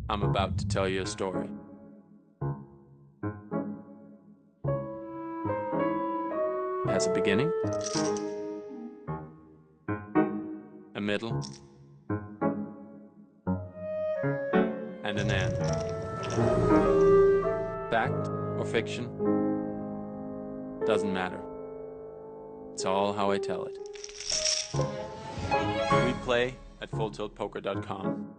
I'm about to tell you a story. It has a beginning, a middle, and an end. Fact or fiction, doesn't matter. It's all how I tell it. We play at FullTiltPoker.com.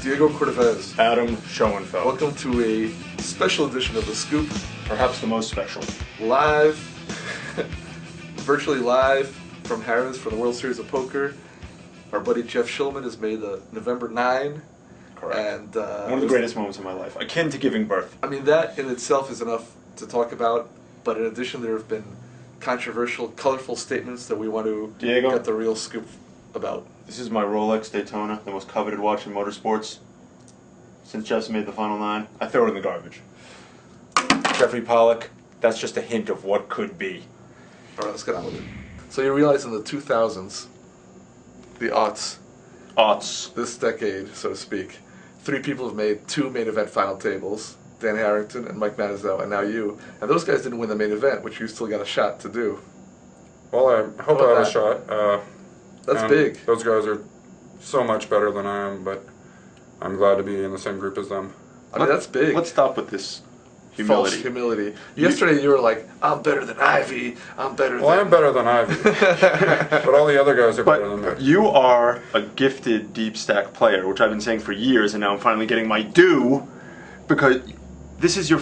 Diego Cordovez, Adam Schoenfeld. welcome to a special edition of The Scoop, Perhaps the most special. live, virtually live from Harrah's for the World Series of Poker. Our buddy Jeff Shulman has made the November 9. Correct. And One of the greatest moments of my life, akin to giving birth. I mean, that in itself is enough to talk about, but in addition there have been controversial, colorful statements that we want to Diego? get the real scoop about. This is my Rolex Daytona, the most coveted watch in motorsports. Since Jeff's made the final 9, I throw it in the garbage. Jeffrey Pollock, that's just a hint of what could be. Alright, let's get on with it. So you realize in the 2000s, the aughts, this decade, so to speak, 3 people have made 2 main event final tables. Dan Harrington and Mike Matizow, and now you. And those guys didn't win the main event, which you still got a shot to do. Well, I hope I have a shot. That's and big. Those guys are so much better than I am, but I'm glad to be in the same group as them. I mean, that's big. Let's stop with this humility. False humility. Yesterday you were like, I'm better than Ivy, I'm better Well, I than... am better than Ivy, but all the other guys are better than But me. you are a gifted deep stack player, which I've been saying for years, and now I'm finally getting my due, because this is your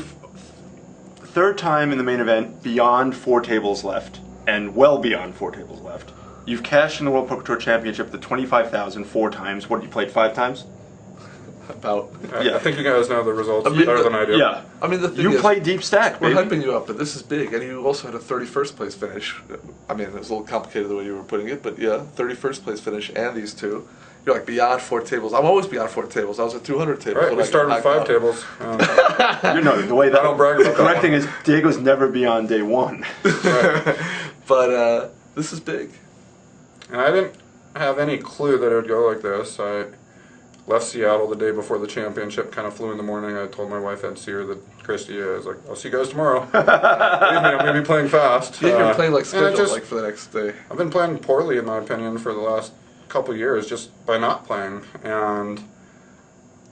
3rd time in the main event beyond 4 tables left, and well beyond 4 tables left. You've cashed in the World Poker Tour Championship the 25,000 4 times. What, you played 5 times? About... Yeah. I think you guys know the results I mean, better than I do. Yeah. I mean, the thing You is, play deep stack, we're baby. hyping you up, but this is big. And you also had a 31st place finish. I mean, it was a little complicated the way you were putting it, but yeah, 31st place finish and these 2. You're like beyond 4 tables. I'm always beyond 4 tables. I was at 200 tables. Right, when we I started got with knocked 5 out. tables. You know, the way that I don't brag about the correct that thing is Diego's never beyond day 1. But this is big. And I didn't have any clue that it would go like this. I left Seattle the day before the championship, kind of flew in the morning. I told my wife I'd see her, that Christy, I was like, I'll see you guys tomorrow. Believe me, I'm going to be playing fast. Yeah, you're playing like and I scheduled, like for the next day. I've been playing poorly, in my opinion, for the last couple years, just by not playing. And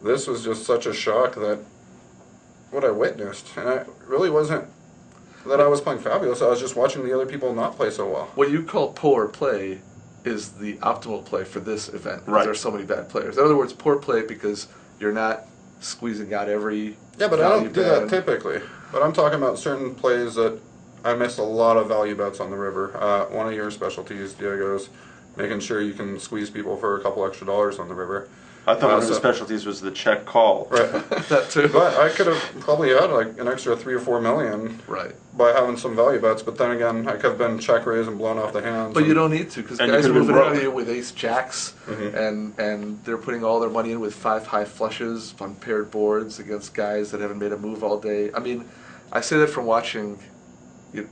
this was just such a shock that what I witnessed. And it really wasn't that I was playing fabulous. I was just watching the other people not play so well. What you call poor play is the optimal play for this event. Because Right. there are so many bad players. In other words, poor play because you're not squeezing out every Yeah, but I value don't do that band. typically. But I'm talking about certain plays that I missed a lot of value bets on the river. One of your specialties, Diego's, making sure you can squeeze people for a couple extra dollars on the river. I thought one of the So- specialties was the check call. Right. That too. But I could have probably had like an extra 3 or 4 million Right. by having some value bets. But then again, I could have been check raised and blown off the hands. But you don't need to, because And you guys are could've been moving out of broke. you with ace jacks, and they're putting all their money in with 5 high flushes on paired boards against guys that haven't made a move all day. I mean, I say that from watching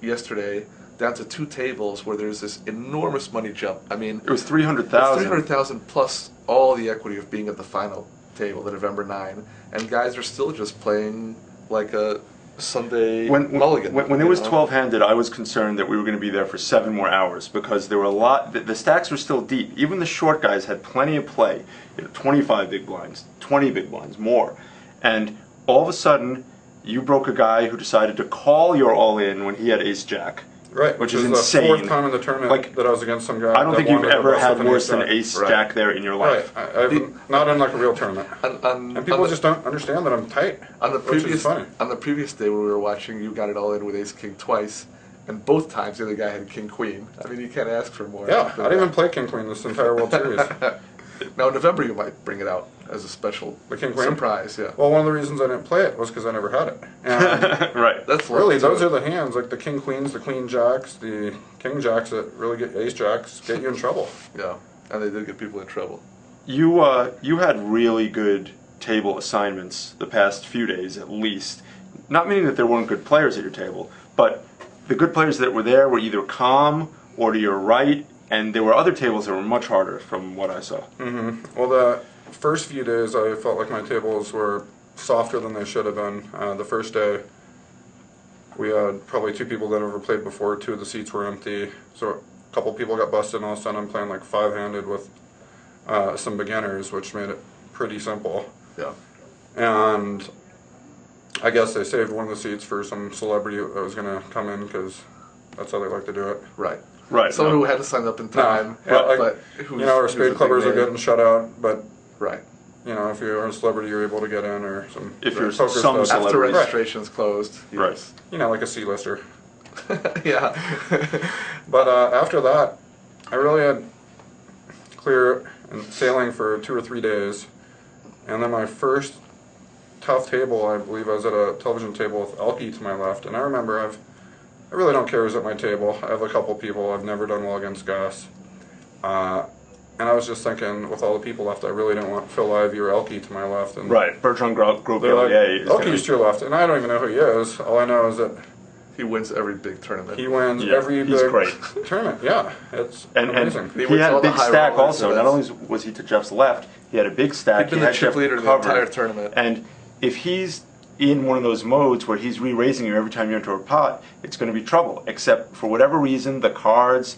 yesterday down to 2 tables where there's this enormous money jump. I mean, It was it's 300,000. 300,000 plus all the equity of being at the final table, the November 9, and guys are still just playing like a Sunday mulligan. When it you was know? 12-handed, I was concerned that we were going to be there for 7 more hours because there were a lot. The stacks were still deep. Even the short guys had plenty of play. 25 big blinds, 20 big blinds, more. And all of a sudden, you broke a guy who decided to call your all-in when he had ace jack. Right, which is the insane. 4th time in the tournament Like, that I was against some guy. I don't that think you've wanted to ever bust had with an worse than jack. ace Right. jack there in your life. Right, I've not in like a real tournament. And people on the- just don't understand that I'm tight. On the which is previous funny. on the previous day when we were watching, you got it all in with ace king twice, and both times the other guy had king queen. I mean, you can't ask for more. Yeah, than I didn't even that. play King Queen this entire World Series. Now in November you might bring it out as a special The King Queen? surprise. Yeah, Well, one of the reasons I didn't play it was because I never had it. And Right. that's really, those are are the hands, like the King Queens, the Queen Jacks, the King Jacks that really get Ace Jacks, get you in trouble. yeah, and they did get people in trouble. You had really good table assignments the past few days, at least. Not meaning that there weren't good players at your table, but the good players that were there were either calm or to your right, and there were other tables that were much harder from what I saw. Well, the first few days I felt like my tables were softer than they should have been. The first day we had probably 2 people that never played before, 2 of the seats were empty, so a couple people got busted, and all of a sudden I'm playing like 5-handed with some beginners, which made it pretty simple. Yeah, And I guess they saved one of the seats for some celebrity that was going to come in, because that's how they like to do it. right. Right. Someone no. who had to sign up in time, Yeah, like, but who's, you know, our who's a spade big clubbers are name. getting shut out, but Right. you know, if you're a celebrity, you're able to get in, or some If you're poker some stuff. After celebrity. registration's closed. Right. Yes. You know, like a C-lister. Yeah. But after that, I really had clear and sailing for 2 or 3 days, and then my first tough table, I believe I was at a television table with Elke to my left, and I remember I really don't care who's at my table. I have a couple people. I've never done well against Gus. And I was just thinking, with all the people left, I really didn't want Phil Ivey or Elke to my left. And Right. Bertrand they're like, Gros-Bellier is Elke's to your left, and I don't even know who he is. All I know is that He wins every big tournament. he wins Yeah, every he's big great. tournament. Yeah, it's And amazing. He he wins had all a the big high stack rollers also. of Not this. only was he to Jeff's left, he had a big stack. He'd been he the had chip Jeff leader the covered. entire tournament. And if he's in one of those modes where he's re-raising you every time you enter a pot, it's going to be trouble. Except for whatever reason, the cards,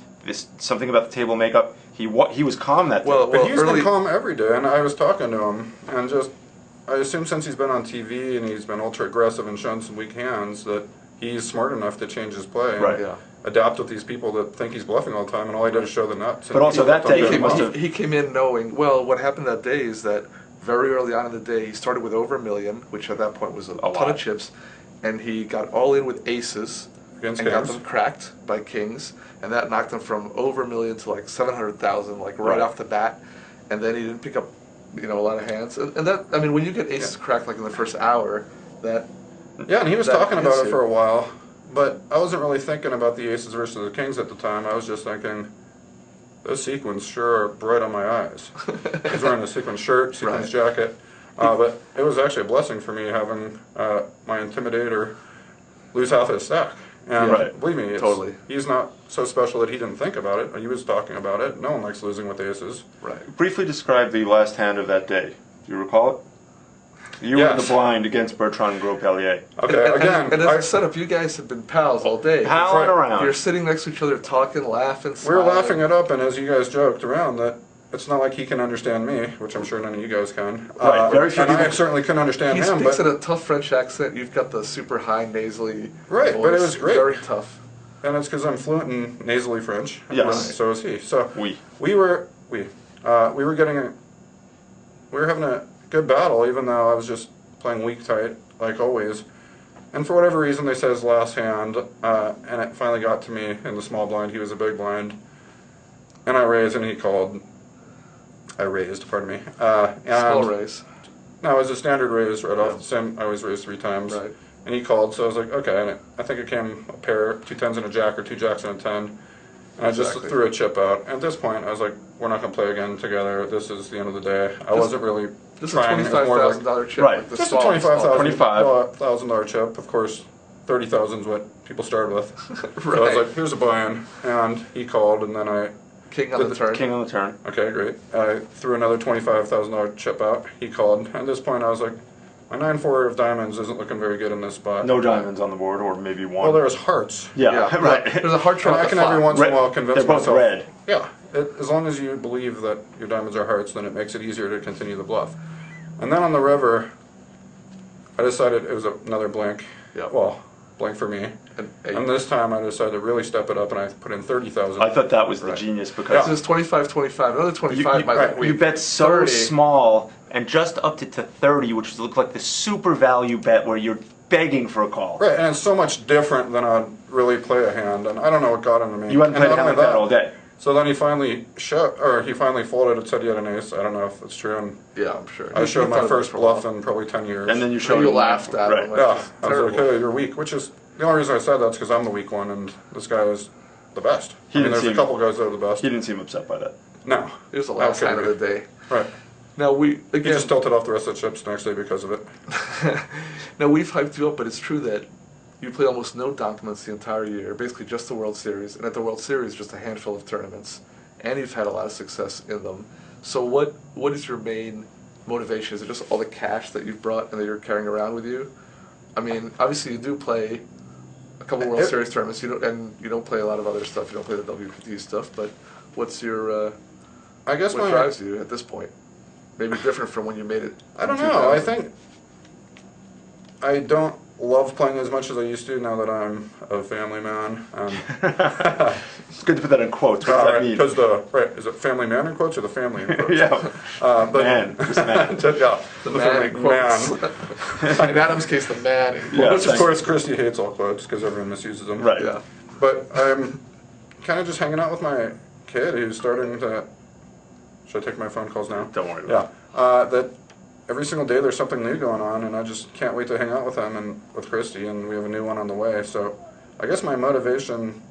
something about the table makeup, he was calm that day. Well, But he's early, been calm every day, and I was talking to him, and just, I assume since he's been on TV and he's been ultra aggressive and shown some weak hands, that he's smart enough to change his play and Right. Yeah. adapt with these people that think he's bluffing all the time, and all he did is show the nuts. But also that day he he came, must he, have- he came in knowing, well, what happened that day is that very early on in the day, he started with over $1 million, which at that point was a ton lot. of chips, and he got all in with aces Against and got kings. them cracked by kings, and that knocked him from over $1 million to like 700,000, like right Right. off the bat, and then he didn't pick up, a lot of hands, and that, I mean, when you get aces cracked like in the first hour, that Yeah, and he was that talking about hits it you. for a while, but I wasn't really thinking about the aces versus the kings at the time. I was just thinking, those sequins sure are bright on my eyes. He's wearing a sequin shirt, sequins Right. jacket, but it was actually a blessing for me having my intimidator lose half his stack. And Right. believe me, Totally. he's not so special that he didn't think about it. He was talking about it. No one likes losing with aces. right. Briefly describe the last hand of that day. Do you recall it? You were in the Yes. blind against Bertrand Gros-Bellier. Okay, again, and as I- a setup, you guys have been pals all day. Palling right. around. You're sitting next to each other, talking, laughing, we were smiling. laughing it up, and as you guys joked around, that it's not like he can understand me, which I'm sure none of you guys can. Right, very few and I people- certainly couldn't understand He him, speaks but in a tough French accent. You've got the super high nasally Right, voice. but it was great. Very tough. and it's because I'm fluent in nasally French. Yes. and so is he. So We. we were having a good battle, even though I was just playing weak tight like always. And for whatever reason, they said his last hand, and it finally got to me in the small blind. He was a big blind, and I raised, and he called. I raised, pardon me. Small And raise. no, it was a standard raise right Yeah. off the sim. I always raised 3 times. Right. And he called, so I was like, okay. And I think it came a pair, 2 tens and a jack, or 2 jacks and a 10. And I just Exactly. threw a chip out. At this point, I was like, we're not going to play again together. This is the end of the day. I wasn't really This is a trying. It was more like, $25,000 chip. Right. Like the just a small- $25,000 chip. Of course, 30,000 is what people started with. So I was Right. like, here's a buy-in. And he called, and then I, King on the turn. King on the turn. okay, great. I threw another $25,000 chip out. He called. At this point, I was like, my 9-4 of diamonds isn't looking very good in this spot. No diamonds on the board, or maybe one. Well, there's hearts. yeah, Yeah, right. There's a hard And trap. I at can the every flop. once in a while convince They're both myself. red. Yeah, as long as you believe that your diamonds are hearts, then it makes it easier to continue the bluff. And then on the river, I decided it was another blank. Yeah. Well, blank for me. And And this time I decided to really step it up, and I put in 30,000. I thought that was the Right. genius This because is 25-25. Another 25 might right, look weak. you bet so 30. small and just up to 30, which looked like the super value bet where you're begging for a call. Right, and it's so much different than I'd really play a hand, and I don't know what got into me. You hadn't And played a not hand like only that all day. So then he finally folded and said he had an ace. I don't know if it's true. And Yeah, I'm sure. I showed my He first for a while. bluff in probably 10 years. And then you So showed you him laughed at right. him. Like, yeah, it's I was like, terrible. hey, you're weak. Which is the only reason I said that's because I'm the weak one, and this guy is the best. He I mean, didn't there's a seem- couple guys that are the best. He didn't seem upset by that. No, It was the last How hand could of the day. right. Now we He again. just tilted off the rest of the chips next day because of it. Now we've hyped you up, but it's true that you play almost no documents the entire year, basically just the World Series, and at the World Series just a handful of tournaments, and you've had a lot of success in them. So what is your main motivation? Is it just all the cash that you've brought and that you're carrying around with you? I mean, obviously you do play a couple World Series tournaments, and you don't play a lot of other stuff. You don't play the WPT stuff, but what's your I guess what my drives you at this point? Maybe different from when you made it. I don't in know. I 2000. think I don't love playing as much as I used to now that I'm a family man. It's good to put that in quotes. What does that mean? Because is it family man in quotes or the family in quotes? Yeah. But Man, just man. yeah, The man in quotes. man. In Adam's case, the man in Yeah, quotes. Which of course Christy hates all quotes because everyone misuses them. Right. Yeah. But I'm kind of just hanging out with my kid who's starting to. Should I take my phone calls now? Don't worry about Yeah. That every single day there's something new going on, and I just can't wait to hang out with him and with Christy, and we have a new one on the way. So I guess my motivation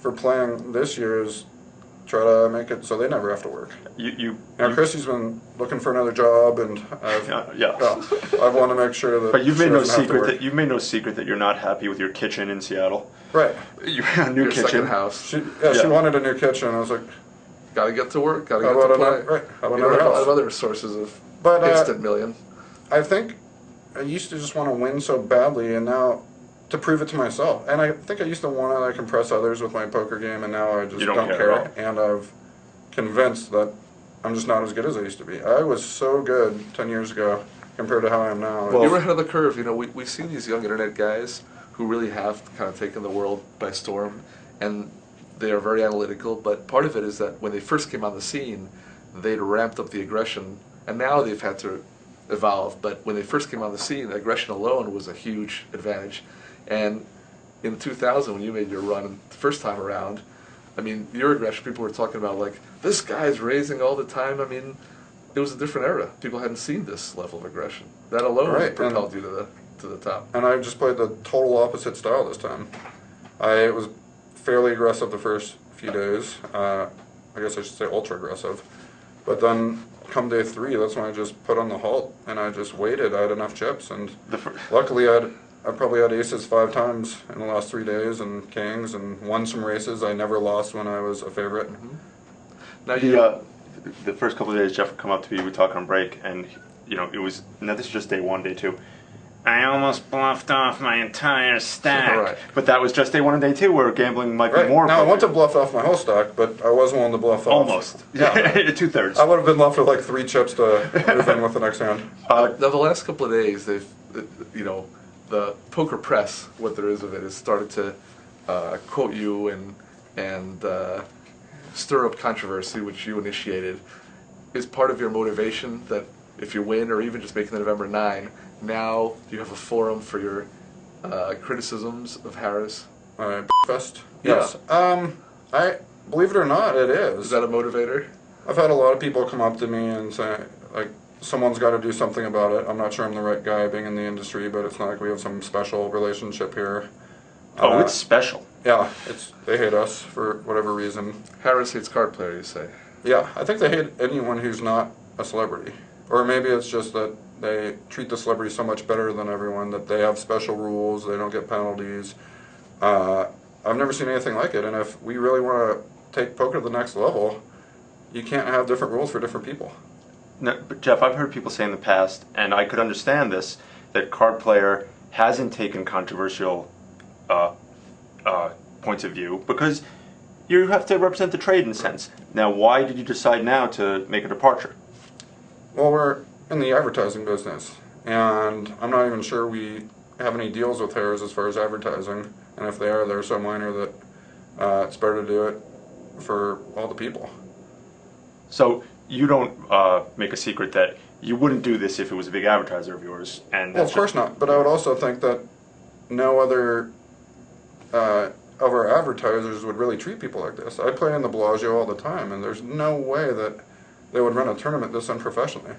for playing this year is try to make it so they never have to work. You Christy's been looking for another job, and I've yeah. I want to make sure that. But you've made she no doesn't have to secret work. that you're not happy with your kitchen in Seattle. Right. You have a new Your kitchen. second house. She Yeah. wanted a new kitchen. I was like, Gotta get to work. Gotta How get to about play. another- right, how about You don't another have a lot house? of other sources of But, instant million. I think I used to just want to win so badly, and now to prove it to myself. And I think I used to want to like impress others with my poker game, and now I just You don't care care. at all. And I've convinced that I'm just not as good as I used to be. I was so good 10 years ago compared to how I am now. You were ahead of the curve. You know, we see these young internet guys who really have kind of taken the world by storm, and they are very analytical. But part of it is that when they first came on the scene, they'd ramped up the aggression, and now they've had to evolve. But when they first came on the scene, aggression alone was a huge advantage. And in 2000, when you made your run the first time around, I mean, your aggression, people were talking about like, this guy's raising all the time. I mean, it was a different era. People hadn't seen this level of aggression. That alone Right, propelled you to the top. And I just played the total opposite style this time. I was fairly aggressive the first few days. I guess I should say ultra aggressive. But then come day 3, that's when I just put on the halt and I just waited. I had enough chips, and luckily I probably had aces 5 times in the last 3 days, and kings, and won some races. I never lost when I was a favorite. Now you The first couple of days, Jeff would come up to me, we'd talk on break, and it was, now this is just day 1, day 2. I almost bluffed off my entire stack. Right. But that was just day 1 and day 2 where gambling might Right. be more Now I want to appropriate. bluff off my whole stack, but I was willing to bluff off. Almost. Yeah. 2/3. I would have been left with like 3 chips to move in with the next hand. now the last couple of days, they've, the poker press, what there is of it, has started to quote you and stir up controversy, which you initiated. Is part of your motivation that if you win, or even just making the November 9, now you have a forum for your criticisms of Harris? Fest. Yeah. Yes. I believe it or not, it is. Is that a motivator? I've had a lot of people come up to me and say, like, someone's got to do something about it. I'm not sure I'm the right guy being in the industry, but it's not like we have some special relationship here. Oh, it's special. Yeah, they hate us for whatever reason. Harris hates card player, you say? Yeah, I think they hate anyone who's not a celebrity. Or maybe it's just that they treat the celebrity so much better than everyone, that they have special rules, they don't get penalties. I've never seen anything like it, and if we really want to take poker to the next level, you can't have different rules for different people. No, but Jeff, I've heard people say in the past, and I could understand this, that card player hasn't taken controversial points of view because you have to represent the trade in a sense. Now, why did you decide now to make a departure? Well, we're in the advertising business, and I'm not even sure we have any deals with Harris as far as advertising, and if they are, they're so minor that it's better to do it for all the people. So you don't make a secret that you wouldn't do this if it was a big advertiser of yours, and Well, of course not, but I would also think that no other of our advertisers would really treat people like this. I play in the Bellagio all the time, and there's no way that they would run a tournament this unprofessionally.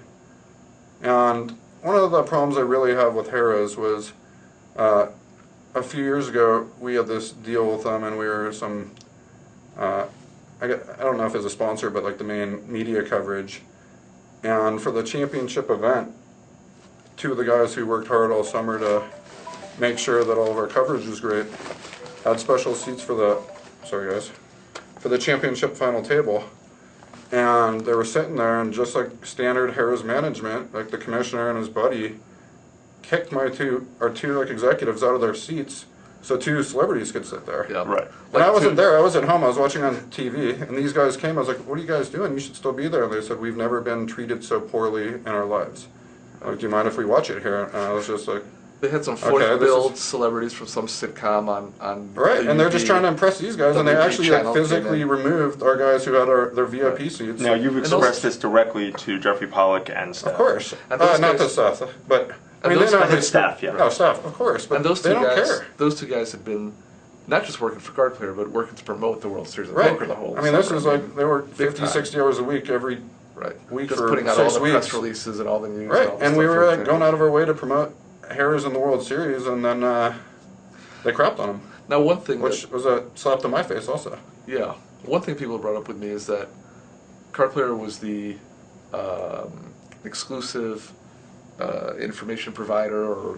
And one of the problems I really have with Harrah's was a few years ago we had this deal with them, and we were some I don't know if it's a sponsor, but like the main media coverage. And for the championship event, two of the guys who worked hard all summer to make sure that all of our coverage was great had special seats for the championship final table. And they were sitting there, and just like standard Harrah's management, like the commissioner and his buddy kicked our two like executives out of their seats so two celebrities could sit there. Yeah. Right. And I wasn't there. I was at home. I was watching on TV, and these guys came. I was like, "What are you guys doing? You should still be there." And they said, "We've never been treated so poorly in our lives. Like, do you mind if we watch it here?" And I was just like, They had some Okay, this fourth-billed is- celebrities from some sitcom on right, and they're just trying to impress these guys, and they WB actually like channel came physically in. removed our guys who had their VIP seats. Now, you've those- expressed this directly to Jeffrey Pollock and staff. Of course, And those not to guys- Seth, but I And mean, those they know guys- His staff, yeah. No, staff, of course, but And those they two don't guys, care. those two guys had been not just working for Card Player, but working to promote the World Series of Right. Poker the whole I mean, this summer. is like they work 50, time. 60 hours a week every right. week Just for putting out all 6 the press weeks. releases and all the news. Right, all the and we stuff were for like the going out of our way to promote Harrah's in the World Series, and then they crapped on them, Now, one thing which was a slap to my face also. yeah, one thing people brought up with me is that Card Player was the exclusive information provider, or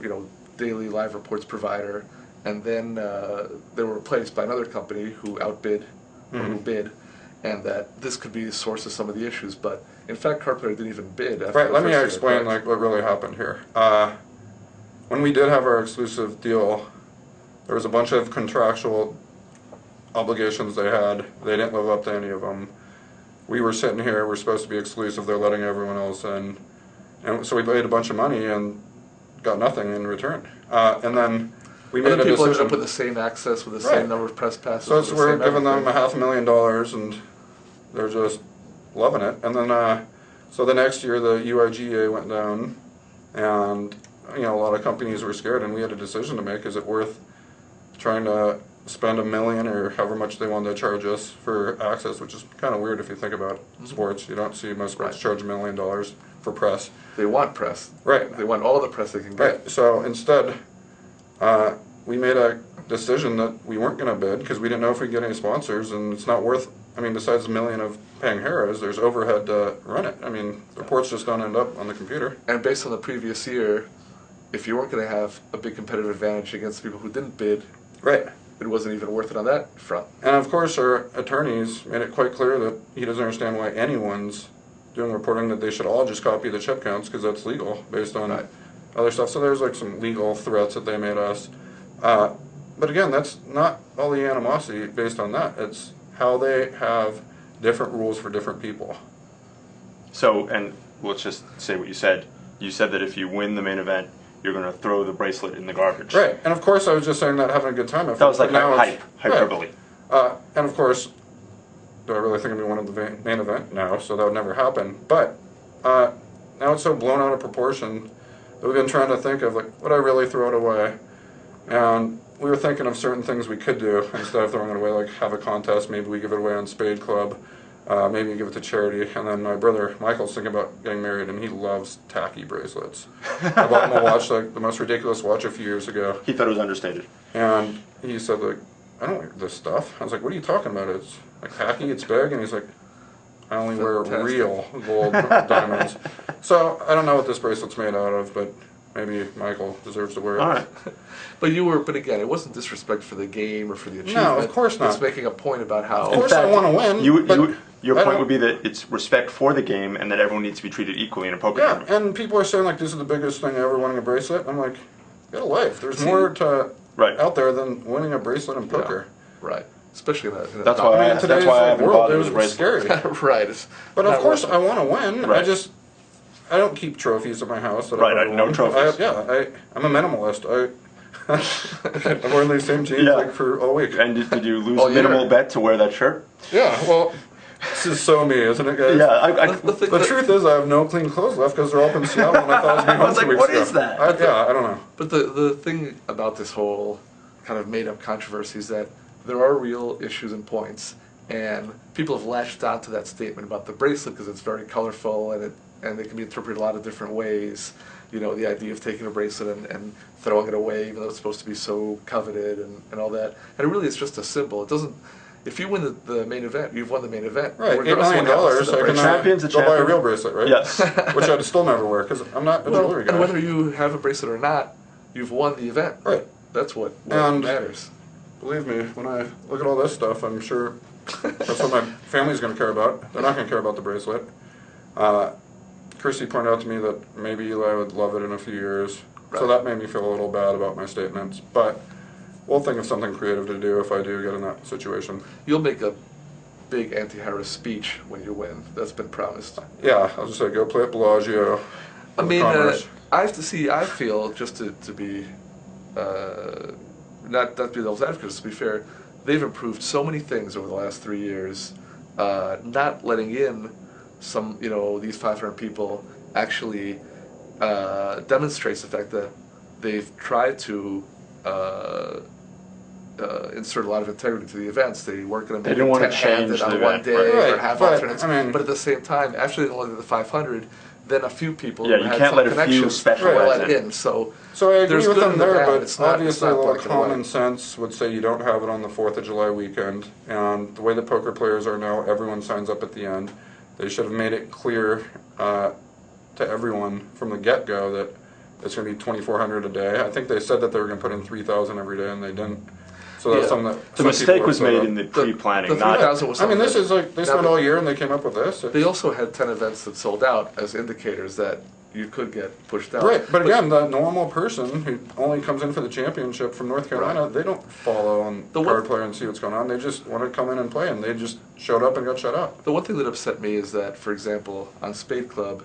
daily live reports provider, and then they were replaced by another company who outbid or who bid, and that this could be the source of some of the issues. But in fact, Card Player didn't even bid. After Right, the let me first year, explain correct? like what really happened here. When we did have our exclusive deal, there was a bunch of contractual obligations they had. They didn't live up to any of them. We were sitting here, we're supposed to be exclusive, they're letting everyone else in. And so we paid a bunch of money and got nothing in return. And then we And made then a people ended decision. up with the same access, with the Right. same number of press passes. So with it's, the we're same giving them everything. $500,000, and they're just loving it. And then, so the next year the UIGA went down, and a lot of companies were scared, and we had a decision to make. Is it worth trying to spend $1 million or however much they wanted to charge us for access, which is kind of weird if you think about sports. You don't see most sports Right. charge $1 million for press. They want press. Right. They want all the press they can get. Right. So instead, we made a decision that we weren't going to bid because we didn't know if we'd get any sponsors, and it's not worth. I mean, besides $1 million of paying Harrah's, there's overhead to run it. I mean, reports just don't end up on the computer. And based on the previous year, if you weren't going to have a big competitive advantage against people who didn't bid, Right. it wasn't even worth it on that front. And of course, our attorneys made it quite clear that he doesn't understand why anyone's doing reporting, that they should all just copy the chip counts because that's legal based on Right. other stuff. So there's like some legal threats that they made us. But again, that's not all the animosity based on that. It's how they have different rules for different people. So, and let's just say what you said. You said that if you win the main event, you're going to throw the bracelet in the garbage. Right. And of course, I was just saying that having a good time. That was like hyperbole. Right. And of course, do I really think I'm going to win the main event? No, so that would never happen. But now it's so blown out of proportion that we've been trying to think of, like, would I really throw it away? And we were thinking of certain things we could do instead of throwing it away, like have a contest, maybe we give it away on Spade Club, maybe give it to charity. And then my brother Michael's thinking about getting married, and he loves tacky bracelets. I bought him a watch, like the most ridiculous watch a few years ago, He thought it was understated. and he said, like, I don't wear this stuff. I was like, what are you talking about? It's like tacky, it's big, and he's like, I only wear Fantastic. real gold diamonds. So I don't know what this bracelet's made out of, but maybe Michael deserves to wear it. All right. But again, it wasn't disrespect for the game or for the achievement. No, of course not. It's making a point about how. Of course I want to win. but Your I point don't- would be that it's respect for the game and that everyone needs to be treated equally in a poker Yeah, tournament. and people are saying, like, this is the biggest thing ever, winning a bracelet. I'm like, get a life. There's more to Right. out there than winning a bracelet in poker. Right. Especially in that. That's I why mean, I- in that's today's why I like, haven't world, bothered it with was bracelets. scary. Right. It's But of not course, worth I want to win. Right. I don't keep trophies at my house. That Right, I've ever no won. trophies. I'm a minimalist. I've worn these same jeans Yeah. like for all week. And did you lose Oh, yeah. minimal bet to wear that shirt? Yeah, well, this is so me, isn't it, guys? Yeah, The truth is, I have no clean clothes left because they're all up in Seattle, and I thought I'd be home I was like, 2 weeks what ago. is that? I don't know. But the thing about this whole kind of made up controversy is that there are real issues and points, and people have latched onto that statement about the bracelet because it's very colorful and it can be interpreted a lot of different ways. You know, the idea of taking a bracelet and throwing it away, even though it's supposed to be so coveted and all that. And it really is just a symbol. It doesn't. If you win the main event, you've won the main event. Right, Regardless $8 of million. what happens to I the can bracelet. champion's a go buy a champion. real bracelet, right? Yes. Which I'd still never wear because I'm not a jewelry guy. And whether you have a bracelet or not, you've won the event. Right. That's what And- matters. Believe me, when I look at all this stuff, I'm sure that's what my family's going to care about. They're not going to care about the bracelet. Chrissy pointed out to me that maybe Eli would love it in a few years. So Right. that made me feel a little bad about my statements. But we'll think of something creative to do if I do get in that situation. You'll make a big anti-Harris speech when you win. That's been promised. Yeah, I'll just say go play at Bellagio. I with mean, Commerce. I have to see. I feel just to be not to be devil's advocate, just to be fair, they've improved so many things over the last 3 years. Not letting in some, these 500 people actually demonstrates the fact that they've tried to insert a lot of integrity to the events. They weren't going to make didn't want to 10 change handed the on one event, day right. or have But, alternates. I mean- but at the same time, after they only did the 500, then a few people Yeah, who you had can't some let a few connections specialize were let in. in. So So I agree there's with good them and the there, bad. but It's not- obviously it's a not lot of black and white. common sense would say you don't have it on the 4th of July weekend. And the way the poker players are now, everyone signs up at the end. They should have made it clear to everyone from the get-go that it's going to be 2,400 a day. I think they said that they were going to put in 3,000 every day, and they didn't. So that's Yeah. something that The some mistake people was have set made up. in the pre-planning, the not 3,000 was I mean, something this that- is like, they Now, spent but all year and they came up with this. They also had 10 events that sold out as indicators that you could get pushed out. Right, but again, the normal person who only comes in for the championship from North Carolina, Right. they don't follow on The card one- player and see what's going on. They just want to come in and play, and they just showed up and got shut up. The one thing that upset me is that, for example, on Spade Club,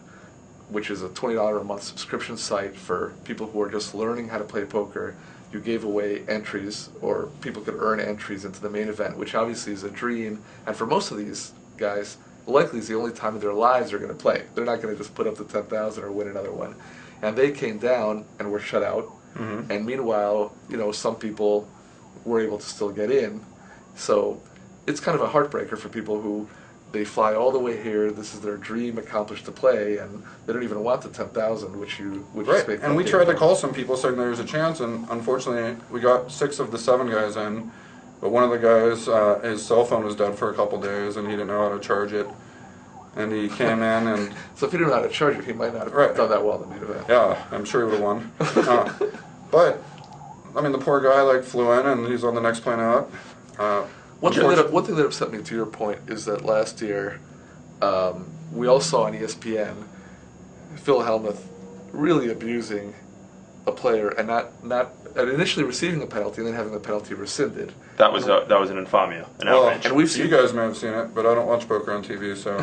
which is a $20 a month subscription site for people who are just learning how to play poker, you gave away entries, or people could earn entries into the main event, which obviously is a dream. And for most of these guys, likely is the only time in their lives they're going to play. They're not going to just put up the 10,000 or win another one. And they came down and were shut out. Mm-hmm. And meanwhile, some people were able to still get in. So it's kind of a heartbreaker for people who they fly all the way here. This is their dream accomplished to play, and they don't even want the 10,000, which Right, Spade and we Club tried to gave call some people saying there was a chance, and unfortunately, we got 6 of the 7 guys in. But one of the guys, his cell phone was dead for a couple days, and he didn't know how to charge it. And he came in, and So if he didn't know how to charge it, he might not have Right. done that well in the main event. yeah, I'm sure he would have won. But I mean, the poor guy flew in, and he's on the next plane out. One thing that upset me, to your point, is that last year we all saw on ESPN Phil Hellmuth really abusing a player and not initially receiving a penalty and then having the penalty rescinded. that was an infamia, an Well, outrage. and we've you seen- guys may have seen it, but I don't watch poker on TV, so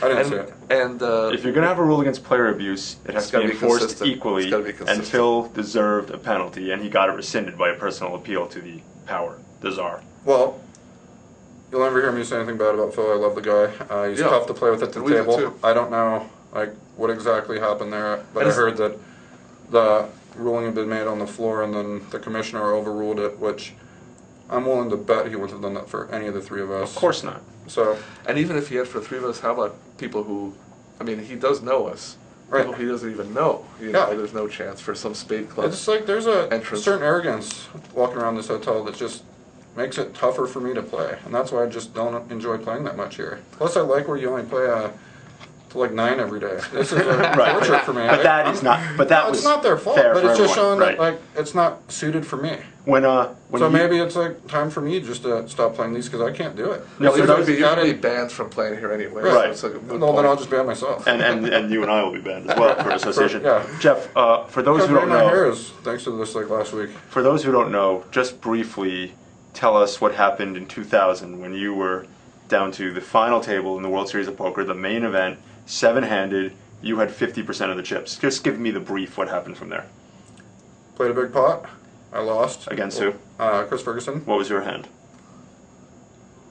I didn't see it. And If you're gonna have a rule against player abuse, it has It's to be gotta be enforced consistent. equally. It's gotta be And consistent. Phil deserved a penalty, and he got it rescinded by a personal appeal to the power, the czar. Well, you'll never hear me say anything bad about Phil. I love the guy. He's Yeah. tough to play with at the And we do table. too. I don't know what exactly happened there, but And I it's- heard that the ruling had been made on the floor, and then the commissioner overruled it, which I'm willing to bet he wouldn't have done that for any of the 3 of us. Of course not. So, And even if he had for 3 of us, how about people who, he does know us. Right. People he doesn't even know. Yeah. There's no chance for some Spade Club. it's like there's a Entrance. certain arrogance walking around this hotel that just makes it tougher for me to play, and that's why I just don't enjoy playing that much here. Plus, I like where you only play to 9 every day. This is a Right. torture for me. But that is not. But that No, was it's not their fault, fair but for it's just everyone, showing right. that it's not suited for me. when So you- maybe it's time for me just to stop playing these because I can't do it. No, you're so going to be gotta- banned from playing here anyway. Right. So it's like a moot Well, then I'll point. just ban myself. and you and I will be banned as well for association. Yeah. Jeff, for those who don't my hair know, is thanks to this last week. for those who don't know, just briefly tell us what happened in 2000 when you were down to the final table in the World Series of Poker, the main event, 7-handed. You had 50% of the chips. Just give me the brief. What happened from there? Played a big pot. I lost. Against who? Chris Ferguson. What was your hand?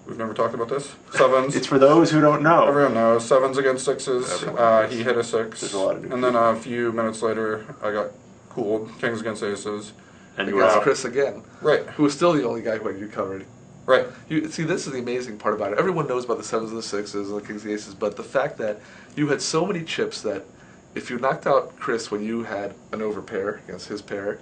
We've never talked about this. 7s. It's for those who don't know. Everyone knows. 7s against 6s. Everyone knows. He hit a 6. There's a lot of new and then a few minutes later, I got cooled. Kings against aces. And you were Against out. Chris again, Right. who was still the only guy who had you covered. Right. You see, this is the amazing part about it. Everyone knows about the sevens and the sixes and the kings and the aces, but the fact that you had so many chips that if you knocked out Chris when you had an overpair against his pair,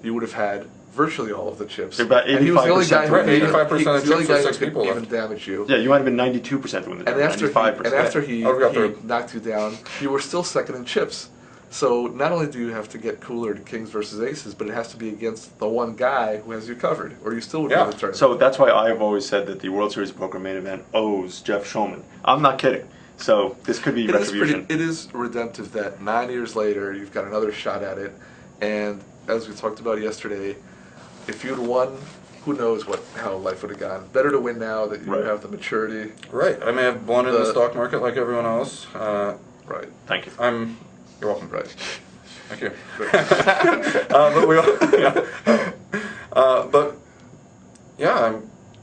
you would have had virtually all of the chips. About And he was the only guy 85% who right, 85% of he was the only chips for guy who 6 could people even left. damage you. Yeah, you might have been 92% to win the And game, after 95%. he I've got the- knocked you down, you were still second in chips. So not only do you have to get cooler to kings versus aces, but it has to be against the one guy who has you covered, or you still would Yeah. win the tournament. So that's why I've always said that the World Series of Poker main event owes Jeff Shulman. I'm not kidding. So this could be retribution. It is redemptive that 9 years later you've got another shot at it, and as we talked about yesterday, if you'd won, who knows how life would have gone. Better to win now that you Right. have the maturity. Right. I may have blundered the stock market like everyone else. Right. Thank you. You're welcome. Right. Thank you. But we all, yeah. But yeah,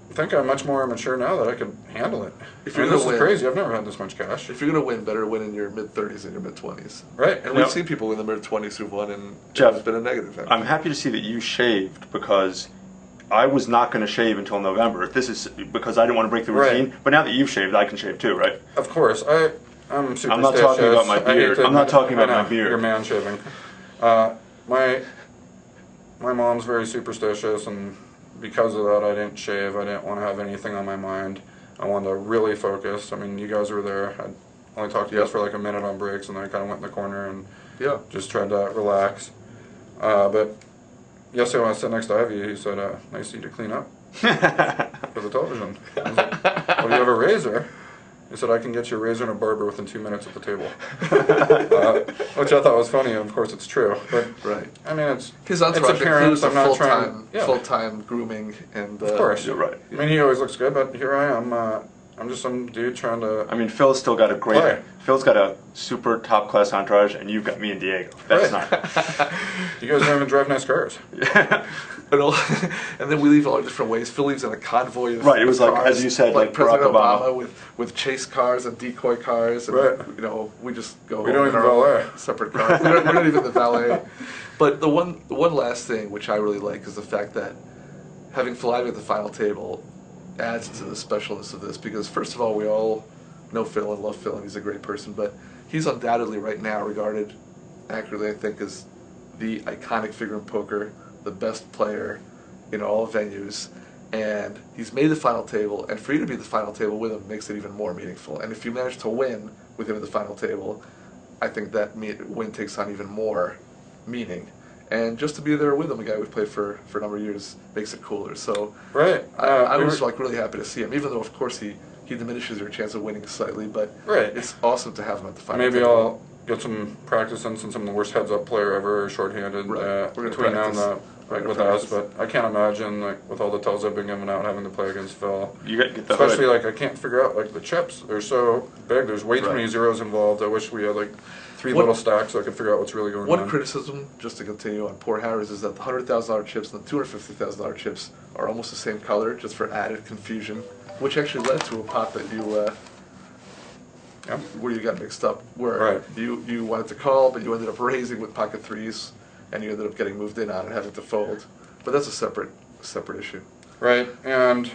I think I'm much more mature now that I could handle it. If you're this gonna is win- crazy. I've never had this much cash. If you're gonna win, better win in your mid-30s than your mid-20s. Right. And we've Yep. seen people in the mid-20s who've won, and Jeff, it's been a negative effect. I'm happy to see that you shaved because I was not going to shave until November. This is because I didn't want to break the Right. routine. But now that you've shaved, I can shave too, right? Of course. I'm superstitious. I'm not talking about my I hate beard. to I'm not admit- talking about I know, my beard. You're man shaving. My mom's very superstitious, and because of that, I didn't shave. I didn't want to have anything on my mind. I wanted to really focus. I mean, you guys were there. I only talked to you guys for like a minute on breaks, and then I kind of went in the corner and Yeah. just tried to relax. But yesterday when I sat next to Ivy, he said, "Nice of you to clean up for the television." I was like, "Well, do you have a razor?" He said, "I can get you a razor and a barber within 2 minutes at the table," which I thought was funny. And of course, it's true. But Right. I mean, it's His entourage appearance. includes a I'm not trying. full-time grooming and. Of course, You're right. I mean, he always looks good, but here I am. I'm just some dude trying to. I mean, Phil's still got a great. Play. Phil's got a super top class entourage, and you've got me and Diego. That's Right. not. You guys don't even drive nice cars. And then we leave all different ways. Phil leaves in a convoy of Right, it was like, cars, as you said, like President Barack Obama. Obama with chase cars and decoy cars. And, Right. you know, we just go We don't in even our own valet. separate cars. We're not even the valet. But the one last thing which I really like is the fact that having Phil Ivey at the final table adds to the specialness of this, because first of all, we all know Phil and love Phil, and he's a great person, but he's undoubtedly right now regarded accurately, I think, as the iconic figure in poker, the best player in all venues, and he's made the final table, and for you to be at the final table with him makes it even more meaningful. And if you manage to win with him at the final table, I think that win takes on even more meaning. And just to be there with him, a guy we've played for a number of years, makes it cooler. So Right. I We was were- like really happy to see him, even though of course he diminishes your chance of winning slightly, but Right. it's awesome to have him at the final Maybe table. I'll get some practice in since I'm the worst heads-up player ever, shorthanded Right. We're gonna between now and practice. We're like gonna with us. practice. But I can't imagine like with all the tells I've been given out having to play against Phil. You get the Especially hood. like I can't figure out like the chips. They're so big. There's way too Right. many zeros involved. I wish we had like 3 One- little stacks so I could figure out what's really going One on. criticism, just to continue on poor Harris, is that the $100,000 chips and the $250,000 chips are almost the same color, just for added confusion, which actually led to a pot that Yeah. where you got mixed up, where Right. you wanted to call, but you ended up raising with pocket threes, and you ended up getting moved in on and having to fold. But that's a separate issue. Right, and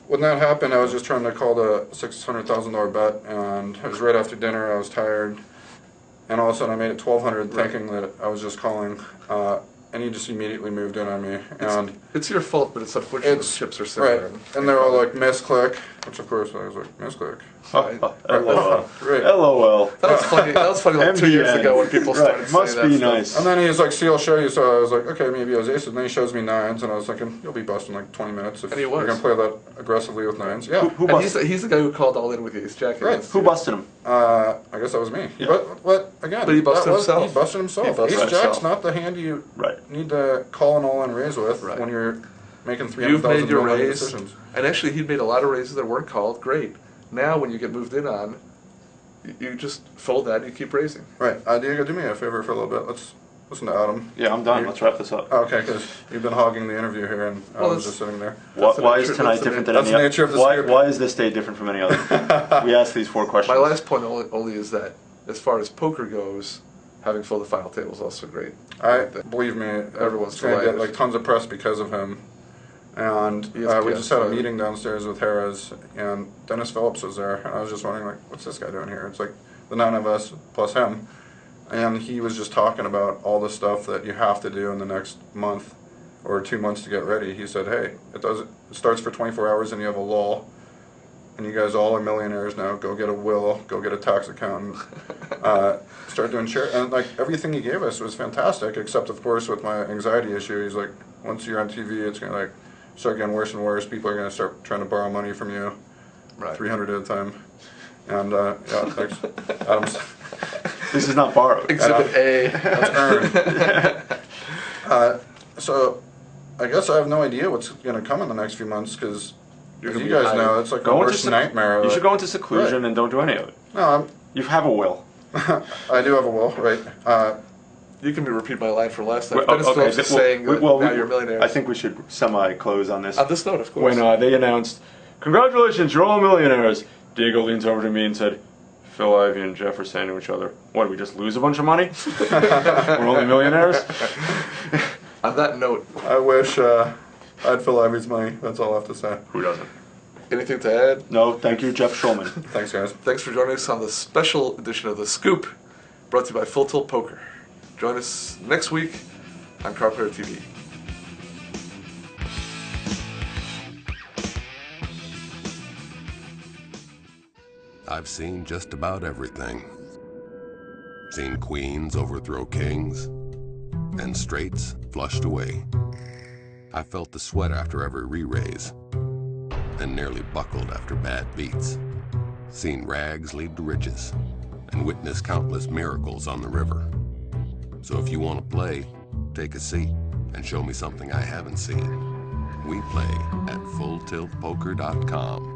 when that happened, I was just trying to call the $600,000 bet, and it was right after dinner. I was tired, and all of a sudden I made it 1,200, Right. thinking that I was just calling, and he just immediately moved in on me, It's, and it's your fault, but it's unfortunate it's the chips are similar. right, and they're all like misclick, which of course I was like misclick. Right. LOL. Right. LOL. That was funny. That was funny like 2 years MBN. ago when people started Right. saying Must that be stuff. nice. And then he's like, "See, I'll show you." So I was like, "Okay, maybe I was aces." And then he shows me nines, and I was thinking, "You'll be busting like 20 minutes if And he you're was. gonna play that aggressively with nines." Yeah. Who And he's busted? the guy who called all in with the ace jack. Right. against Who you. busted him? I guess that was me. Yeah. But again, But he busted that was- himself. He busted himself. He busted Ace jack's himself. not the hand you Right. need to call an all-in raise with Right. when you're making You've 300,000 made your no-money raise, decisions. and actually he'd made a lot of raises that weren't called. Great. Now when you get moved in on, you just fold that and you keep raising. Right. Diego, do me a favor for a little bit. Let's listen to Adam. Yeah, I'm done. Let's wrap this up. Oh, okay, because you've been hogging the interview here, and I Well, was that's- just sitting there. That's the Why nature- is tonight that's the different than that's any the nature of the why, script. why is this day different from any other? We ask these 4 questions. My last point only is that as far as poker goes, having filled the final table is also great. Believe me, Everyone's it's gonna get delighted. like tons of press because of him. And ESPN, we just had a right. meeting downstairs with Harris, and Dennis Phillips was there, and I was just wondering, like, what's this guy doing here? It's like the 9 of us plus him, and he was just talking about all the stuff that you have to do in the next month or 2 months to get ready. He said, hey, it starts for 24 hours and you have a lull, and you guys all are millionaires now. Go get a will, go get a tax accountant, start doing share, and like everything he gave us was fantastic, except of course with my anxiety issue. He's like, once you're on TV, it's gonna like start getting worse and worse. People are gonna start trying to borrow money from you, Right. 300 at a time, and yeah, thanks, Adam's. This is not borrowed. Exhibit A. That's earned. So I guess I have no idea what's going to come in the next few months because, You're as gonna you be guys hiding. know, it's like the Go into worst nightmare. You should go into seclusion Right. and don't do any of it. No, You have a will. I do have a will, right? You can repeat my line from last time. Well, Dennis Phillips is saying that now you're millionaires. I think we should semi-close on this. On this note, of course. When they announced, congratulations, you're all millionaires, Diego leans over to me and said, Phil Ivey and Jeff are saying to each other, what, did we just lose a bunch of money? We're only millionaires? On that note, I wish I'd Phil Ivy's money. That's all I have to say. Who doesn't? anything to add? No, thank you, Jeff Shulman. Thanks, guys. Thanks for joining us on the special edition of The Scoop, brought to you by Full Tilt Poker. Join us next week on Card Player TV. I've seen just about everything. Seen queens overthrow kings, and straights flushed away. I felt the sweat after every re-raise, and nearly buckled after bad beats. Seen rags lead to riches, and witnessed countless miracles on the river. So if you want to play, take a seat and show me something I haven't seen. We play at FullTiltPoker.com.